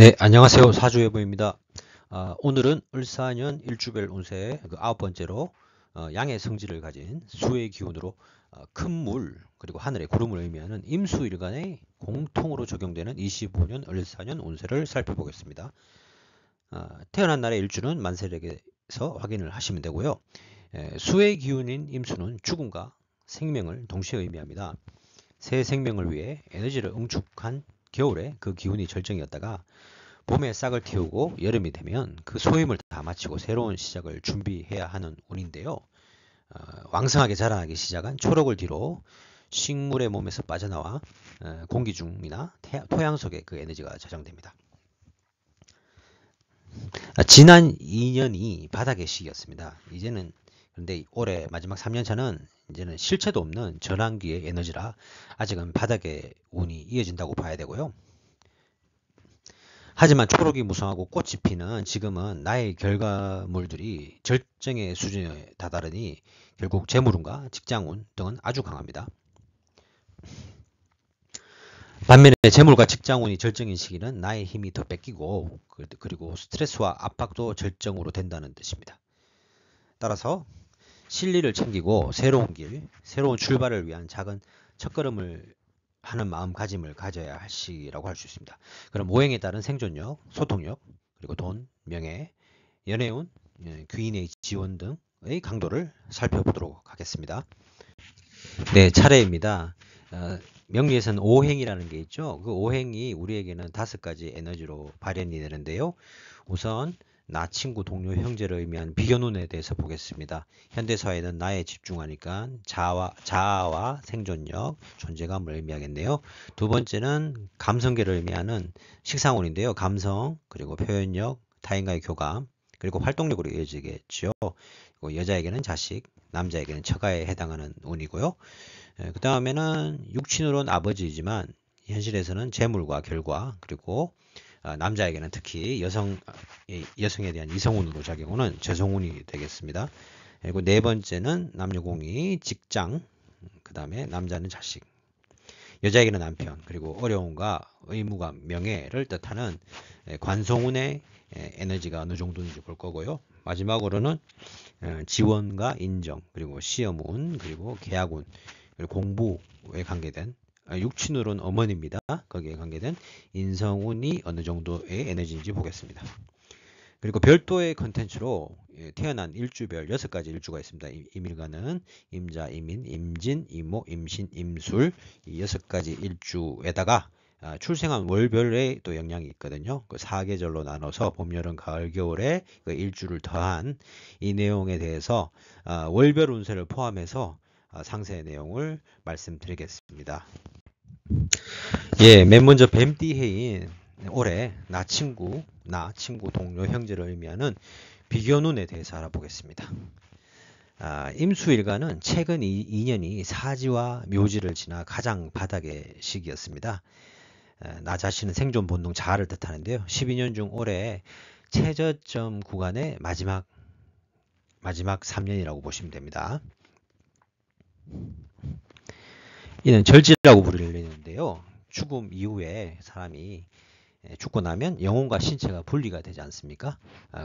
네, 안녕하세요. 사주예보입니다. 오늘은 을사년 일주별 운세의 아홉 번째로 양의 성질을 가진 수의 기운으로 큰 물 그리고 하늘의 구름을 의미하는 임수일간에 공통으로 적용되는 25년 을사년 운세를 살펴보겠습니다. 태어난 날의 일주는 만세력에서 확인을 하시면 되고요. 수의 기운인 임수는 죽음과 생명을 동시에 의미합니다. 새 생명을 위해 에너지를 응축한 겨울에 그 기운이 절정이었다가 봄에 싹을 틔우고 여름이 되면 그 소임을 다 마치고 새로운 시작을 준비해야 하는 운인데요. 왕성하게 자라나기 시작한 초록을 뒤로 식물의 몸에서 빠져나와 공기 중이나 토양 속에 그 에너지가 저장됩니다. 지난 2년이 바닥의 시기였습니다. 이제는 그런데 올해 마지막 3년차는 이제는 실체도 없는 전환기의 에너지라 아직은 바닥의 운이 이어진다고 봐야 되고요. 하지만 초록이 무성하고 꽃이 피는 지금은 나의 결과물들이 절정의 수준에 다다르니 결국 재물운과 직장운 등은 아주 강합니다. 반면에 재물과 직장운이 절정인 시기는 나의 힘이 더 뺏기고 그리고 스트레스와 압박도 절정으로 된다는 뜻입니다. 따라서 실리를 챙기고 새로운 길, 새로운 출발을 위한 작은 첫걸음을 하는 마음가짐을 가져야 할 시기라고 할 수 있습니다. 그럼 오행에 따른 생존력, 소통력, 그리고 돈, 명예, 연애운, 귀인의 지원 등의 강도를 살펴보도록 하겠습니다. 네, 차례입니다. 명리에서는 오행이라는 게 있죠. 그 오행이 우리에게는 5가지 에너지로 발현이 되는데요. 우선 나, 친구, 동료, 형제를 의미한 비견운에 대해서 보겠습니다. 현대사회는 나에 집중하니까 자아와 생존력, 존재감을 의미하겠네요. 두 번째는 감성계를 의미하는 식상운인데요. 감성, 그리고 표현력, 타인과의 교감, 그리고 활동력으로 이어지겠죠. 여자에게는 자식, 남자에게는 처가에 해당하는 운이고요. 그 다음에는 육친으로는 아버지이지만 현실에서는 재물과 결과, 그리고 남자에게는 특히 여성에 대한 이성운으로 작용하는 저성운이 되겠습니다. 그리고 네 번째는 남녀공이 직장, 그 다음에 남자는 자식, 여자에게는 남편, 그리고 어려움과 의무가 명예를 뜻하는 관성운의 에너지가 어느 정도인지 볼 거고요. 마지막으로는 지원과 인정, 그리고 시험운, 그리고 계약운, 그리고 공부에 관계된 육친으로는 어머니입니다. 거기에 관계된 인성운이 어느 정도의 에너지인지 보겠습니다. 그리고 별도의 컨텐츠로 태어난 일주별 6가지 일주가 있습니다. 임일간은 임자, 임인, 임진, 임목, 임신, 임술 이 6가지 일주에다가 출생한 월별에 또 영향이 있거든요. 그 4계절로 나눠서 봄, 여름, 가을, 겨울에 그 일주를 더한 이 내용에 대해서 월별 운세를 포함해서 상세 내용을 말씀드리겠습니다. 예, 맨 먼저 뱀띠해인 올해 나, 친구, 동료, 형제를 의미하는 비견운에 대해서 알아보겠습니다. 임수일간은 최근 2년이 사지와 묘지를 지나 가장 바닥의 시기였습니다. 나 자신은 생존 본능 자아를 뜻하는데요. 12년 중 올해 최저점 구간의 마지막 3년이라고 보시면 됩니다. 이는 절지라고 부르는데요. 죽음 이후에 사람이 죽고 나면 영혼과 신체가 분리가 되지 않습니까?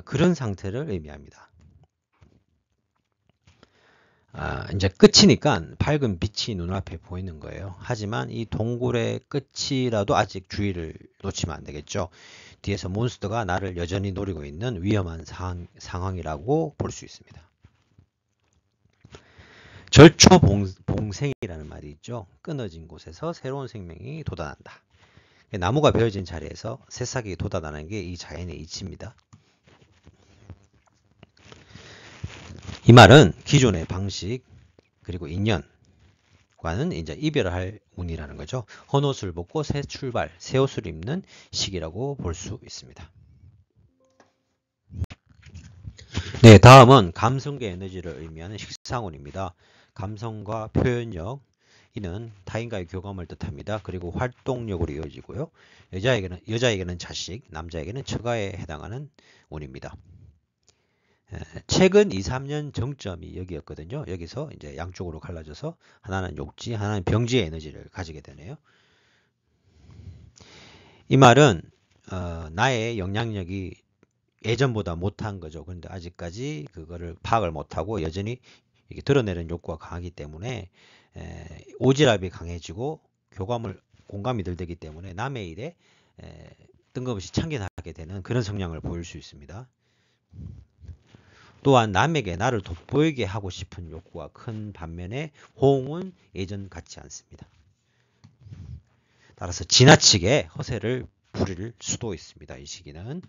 그런 상태를 의미합니다. 이제 끝이니까 밝은 빛이 눈앞에 보이는 거예요. 하지만 이 동굴의 끝이라도 아직 주의를 놓치면 안 되겠죠. 뒤에서 몬스터가 나를 여전히 노리고 있는 위험한 상황이라고 볼 수 있습니다. 절초봉생이라는 말이 있죠. 끊어진 곳에서 새로운 생명이 돋아난다. 나무가 베어진 자리에서 새싹이 돋아나는 게 이 자연의 이치입니다. 이 말은 기존의 방식 그리고 인연과는 이제 이별할 운이라는 거죠. 헌옷을 벗고 새 출발, 새 옷을 입는 시기라고 볼 수 있습니다. 네, 다음은 감성계 에너지를 의미하는 식상운입니다. 감성과 표현력, 이는 타인과의 교감을 뜻합니다. 그리고 활동력으로 이어지고요. 여자에게는 자식, 남자에게는 처가에 해당하는 운입니다. 최근 2, 3년 정점이 여기였거든요. 여기서 이제 양쪽으로 갈라져서 하나는 욕지, 하나는 병지의 에너지를 가지게 되네요. 이 말은 나의 영향력이 예전보다 못한 거죠. 그런데 아직까지 그거를 파악을 못하고 여전히 이게 드러내는 욕구가 강하기 때문에 오지랖이 강해지고 공감이 덜 되기 때문에 남의 일에 뜬금없이 참견하게 되는 그런 성향을 보일 수 있습니다. 또한 남에게 나를 돋보이게 하고 싶은 욕구가 큰 반면에 호응은 예전 같지 않습니다. 따라서 지나치게 허세를 부릴 수도 있습니다. 이 시기는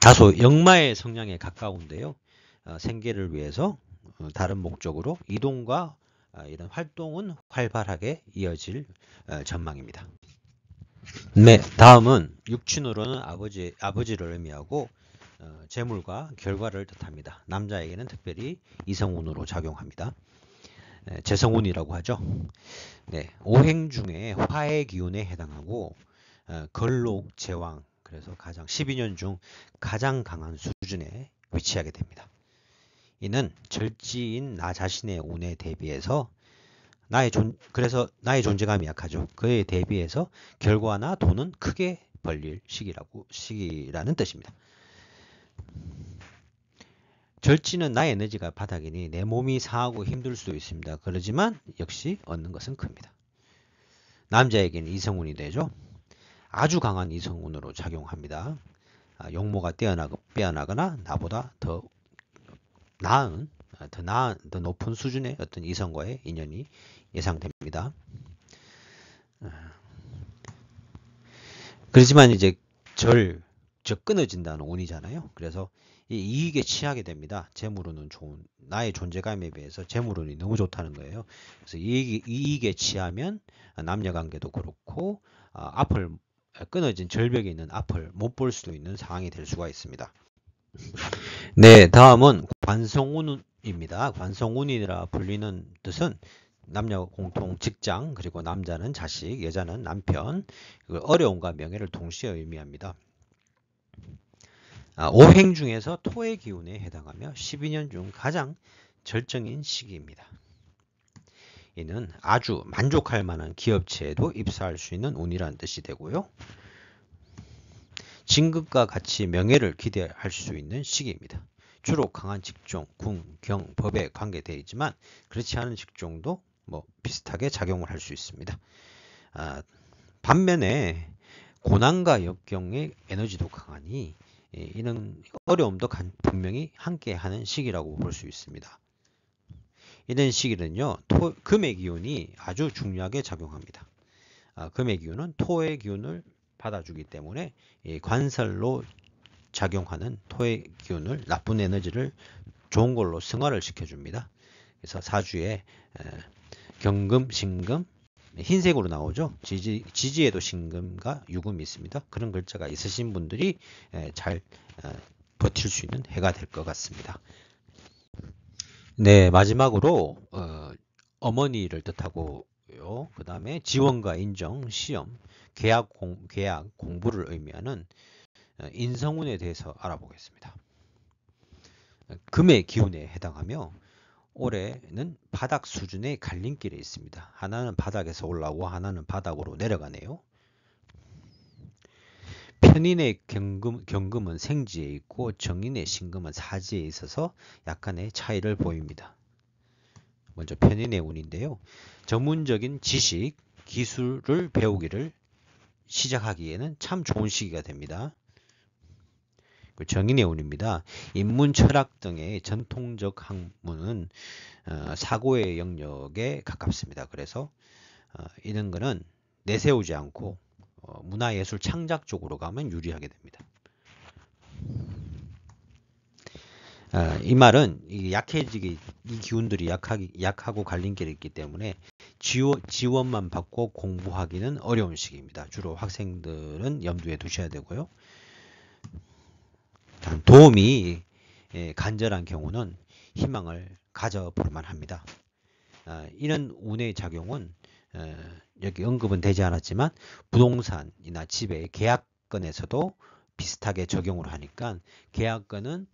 다소 역마의 성향에 가까운데요. 생계를 위해서 다른 목적으로 이동과 이런 활동은 활발하게 이어질 전망입니다. 네, 다음은 육친으로는 아버지를 의미하고 재물과 결과를 뜻합니다. 남자에게는 특별히 이성운으로 작용합니다. 재성운이라고 하죠. 네, 오행 중에 화의 기운에 해당하고 걸록, 제왕, 그래서 12년 중 가장 강한 수준에 위치하게 됩니다. 이는 절지인 나 자신의 운에 대비해서 그래서 나의 존재감이 약하죠. 그에 대비해서 결과나 돈은 크게 벌릴 시기라는 뜻입니다. 절지는 나의 에너지가 바닥이니 내 몸이 상하고 힘들 수도 있습니다. 그러지만 역시 얻는 것은 큽니다. 남자에게는 이성운이 되죠. 아주 강한 이성운으로 작용합니다. 용모가 빼어나거나 나보다 더 높은 수준의 어떤 이성과의 인연이 예상됩니다. 그렇지만 이제 끊어진다는 운이잖아요. 그래서 이 이익에 취하게 됩니다. 재물운은 나의 존재감에 비해서 재물운이 너무 좋다는 거예요. 그래서 이익에 취하면 남녀 관계도 그렇고 끊어진 절벽에 있는 앞을 못 볼 수도 있는 상황이 될 수가 있습니다. 네, 다음은 관성운입니다. 관성운이라 불리는 뜻은 남녀 공통 직장, 그리고 남자는 자식, 여자는 남편, 어려움과 명예를 동시에 의미합니다. 오행 중에서 토의 기운에 해당하며 12년 중 가장 절정인 시기입니다. 이는 아주 만족할 만한 기업체에도 입사할 수 있는 운이라는 뜻이 되고요. 진급과 같이 명예를 기대할 수 있는 시기입니다. 주로 강한 직종, 궁, 경, 법에 관계되어 있지만 그렇지 않은 직종도 비슷하게 작용을 할 수 있습니다. 반면에 고난과 역경의 에너지도 강하니 이런 어려움도 분명히 함께하는 시기라고 볼 수 있습니다. 이런 시기는요, 금의 기운이 아주 중요하게 작용합니다. 금의 기운은 토의 기운을 받아주기 때문에 관살로 작용하는 토의 기운을 나쁜 에너지를 좋은 걸로 승화를 시켜줍니다. 그래서 사주에 경금, 신금, 흰색으로 나오죠. 지지에도 신금과 유금이 있습니다. 그런 글자가 있으신 분들이 잘 버틸 수 있는 해가 될 것 같습니다. 네, 마지막으로 어머니를 뜻하고요. 그 다음에 지원과 인정, 시험, 계약, 공부를 의미하는 인성운에 대해서 알아보겠습니다. 금의 기운에 해당하며 올해는 바닥 수준의 갈림길에 있습니다. 하나는 바닥에서 올라오고 하나는 바닥으로 내려가네요. 편인의 경금은 생지에 있고 정인의 신금은 사지에 있어서 약간의 차이를 보입니다. 먼저 편인의 운인데요. 전문적인 지식, 기술을 배우기를 시작하기에는 참 좋은 시기가 됩니다. 정인의 운입니다. 인문, 철학 등의 전통적 학문은 사고의 영역에 가깝습니다. 그래서 이런 거는 내세우지 않고 문화예술 창작 쪽으로 가면 유리하게 됩니다. 이 말은 이 기운들이 약하고 갈림길에 있기 때문에 지원만 받고 공부하기는 어려운 시기입니다. 주로 학생들은 염두에 두셔야 되고요. 도움이 간절한 경우는 희망을 가져볼 만합니다. 이런 운의 작용은 여기 언급은 되지 않았지만 부동산이나 집의 계약건에서도 비슷하게 적용을 하니까 계약건은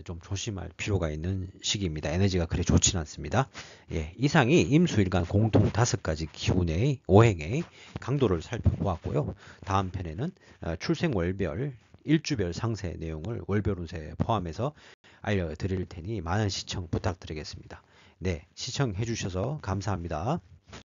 좀 조심할 필요가 있는 시기입니다. 에너지가 그리 좋지는 않습니다. 예, 이상이 임수일간 공통 5가지 기운의 오행의 강도를 살펴보았고요. 다음 편에는 출생월별 일주별 상세 내용을 월별 운세에 포함해서 알려드릴 테니 많은 시청 부탁드리겠습니다. 네, 시청해 주셔서 감사합니다.